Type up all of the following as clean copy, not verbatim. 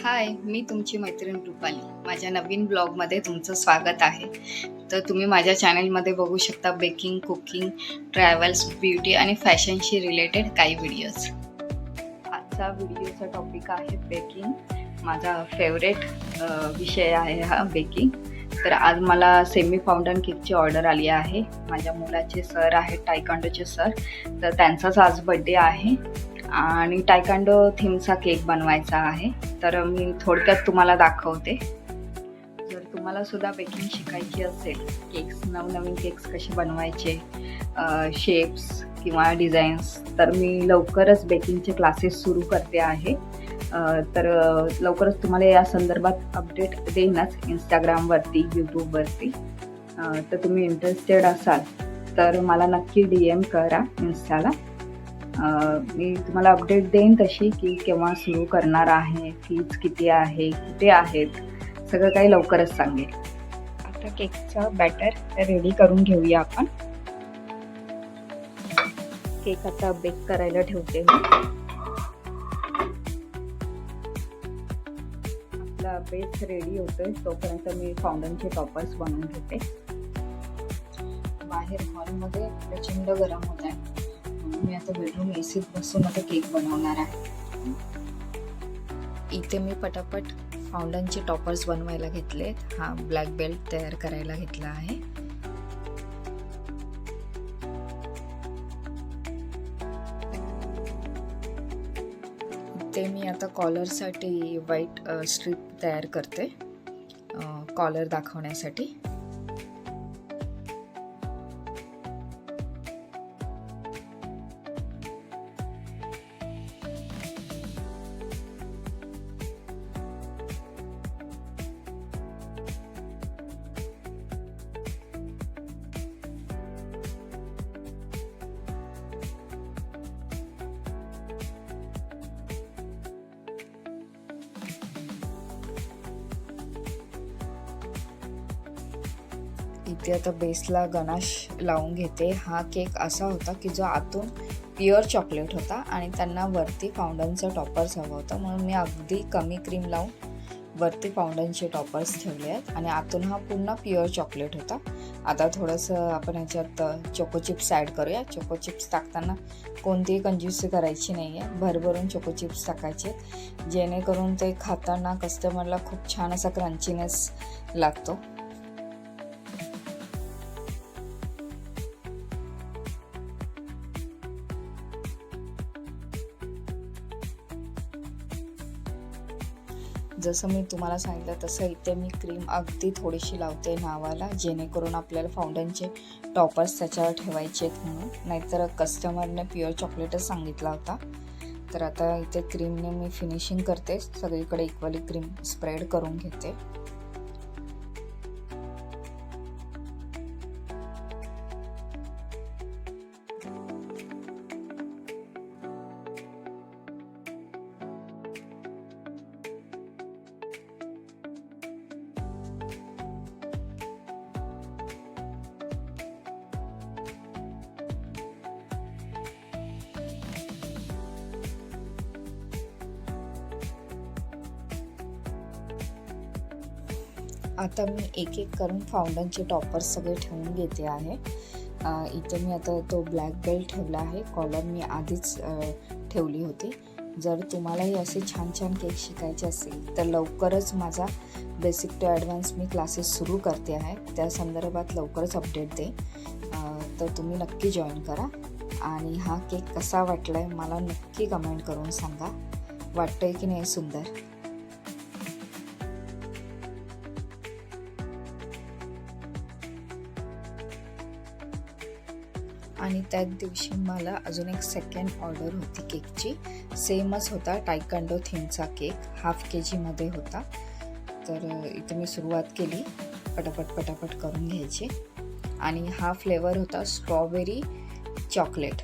हाय, मी तुमची मैत्रीण रुपाली. माझ्या नवीन ब्लॉगमध्ये तुमचं स्वागत आहे. तर तुम्ही माझ्या चॅनलमध्ये बघू शकता बेकिंग, कुकिंग, ट्रॅव्हल्स, ब्युटी आणि फॅशनशी रिलेटेड काही व्हिडिओज. आजचा व्हिडिओचा टॉपिक आहे बेकिंग. माझा फेवरेट विषय आहे हा बेकिंग. तर आज मला सेमी फाउंडन केकची ऑर्डर आली आहे. माझ्या मुलाचे सर आहेत टायकांडोचे सर, तर त्यांचाच आज बड्डे आहे आणि टायकांडो थीमचा केक बनवायचा आहे. तर मी थोडक्यात तुम्हाला दाखवते. जर तुम्हाला सुद्धा बेकिंग शिकायची असेल, नवनवीन केक्स कसे बनवायचे, शेप्स किंवा डिझाईन्स, तर मी लवकरच बेकिंगचे क्लासेस सुरू करते आहे. तर लवकरच तुम्हाला या संदर्भात अपडेट देईनच इंस्टाग्रामवरती, यूट्यूबवरती. तर तुम्ही इंटरेस्टेड असाल तर मला नक्की DM करा इंस्टाला. मी तुम्हाला अपडेट देईन तशी की केव्हा सुरू करणार आहे, फीज किती आहे, कुठे आहेत, सगळं काही लवकरच सांगेल. आता केकचा बॅटर रेडी करून घेऊया आपण. केक आता बेक करायला ठेवते मी. आपला बेस रेडी होतोय तोपर्यंत मी फाउंडनचे टॉपर्स बनवून घेते. बाहेर हॉलमध्ये प्रचंड गरम होत आहे. मी आता बेडरूम एसीत बसून आता केक बनवणार आहे. इथे मी पटापट फाउंडनचे टॉपर्स बनवायला घेतलेत. हा ब्लॅक बेल्ट तयार करायला घेतला आहे. इथे मी आता कॉलरसाठी व्हाईट स्ट्रीप तयार करते, कॉलर दाखवण्यासाठी. इथे आता बेसला गनाश लावून घेते. हा केक असा होता की जो आतून प्युअर चॉकलेट होता आणि त्यांना वरती फाउंडनचा टॉपर्स हवा होता, म्हणून मी अगदी कमी क्रीम लावून वरती फाउंडनचे टॉपर्स ठेवले आहेत आणि आतून हा पूर्ण प्युअर चॉकलेट होता. आता थोडंसं आपण ह्याच्यात चोको चिप्स ॲड करूया. चोको चिप्स टाकताना कोणतीही कंजूसी करायची नाही आहे, भरभरून चोको चिप्स टाकायचे, जेणेकरून ते खाताना कस्टमरला खूप छान असा क्रंचीनेस लागतो. जसं मी तुम्हाला सांगितलं तसं इथे मी क्रीम अगदी थोडीशी लावते नावाला, जेणेकरून आपल्याला फाउंडनचे टॉपर्स त्याच्यावर ठेवायचे आहेत म्हणून. नाहीतर कस्टमरने प्युअर चॉकलेटच सांगितला होता. तर आता इथे क्रीमने मी फिनिशिंग करते, सगळीकडे इक्वली क्रीम स्प्रेड करून घेते. आता मी एक एक करून फाउंडनचे टॉपर्स सगळे ठेवून घेते आहे. इथे मी आता तो ब्लॅक बेल्ट ठेवला आहे. कॉलर मी आधीच ठेवली होती. जर तुम्हालाही असे छान छान केक शिकायचे असेल तर लवकरच माझा बेसिक टू ॲडव्हान्स मी क्लासेस सुरू करते आहे. त्या संदर्भात लवकरच अपडेट दे. तर तुम्ही नक्की जॉईन करा. आणि हा केक कसा वाटला आहे मला नक्की कमेंट करून सांगा. वाटतंय की नाही सुंदर? आणि त्याच दिवशी मला अजून एक सेकंड ऑर्डर होती केकची. सेमच होता, टायकांडो थीमचा केक 1/2 kg मध्ये होता. तर इथे मी सुरुवात केली पटापट करून घ्यायची. आणि हा फ्लेवर होता स्ट्रॉबेरी चॉकलेट.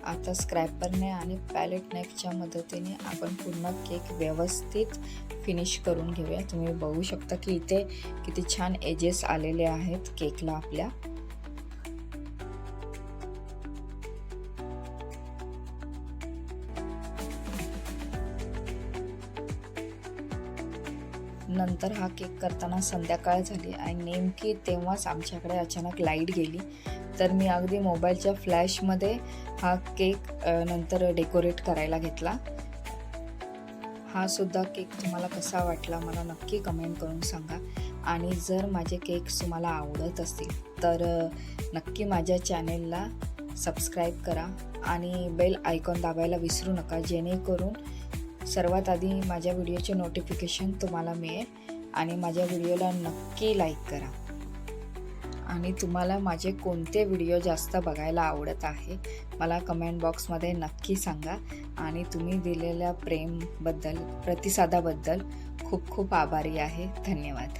आता स्क्रॅपरने आणि पॅलेट नाईफच्या मदतीने आपण पूर्ण केक व्यवस्थित फिनिश करून घेऊया. तुम्ही बघू शकता की इथे किती छान एजेस आलेले आहेत केकला आपल्या. नंतर हा केक करताना संध्याकाळ झाली आणि नेमकी तेव्हाच आमच्याकडे अचानक लाईट गेली. तर मी अगदी मोबाईलच्या फ्लॅशमध्ये हा केक नंतर डेकोरेट करायला घेतला. हा सुद्धा केक तुम्हाला कसा वाटला मला नक्की कमेंट करून सांगा. आणि जर माझे केक्स तुम्हाला आवडत असतील तर नक्की माझ्या चॅनेलला सबस्क्राईब करा आणि बेल आयकॉन दाबायला विसरू नका, जेणेकरून सर्वात आधी माझ्या व्हिडिओचे नोटिफिकेशन तुम्हाला मिळेल. आणि माझ्या व्हिडिओला नक्की लाईक करा. आणि तुम्हाला माझे कोणते व्हिडिओ जास्त बघायला आवडत आहे मला कमेंट बॉक्समध्ये नक्की सांगा. आणि तुम्ही दिलेल्या प्रेमबद्दल, प्रतिसादाबद्दल खूप खूप आभारी आहे. धन्यवाद.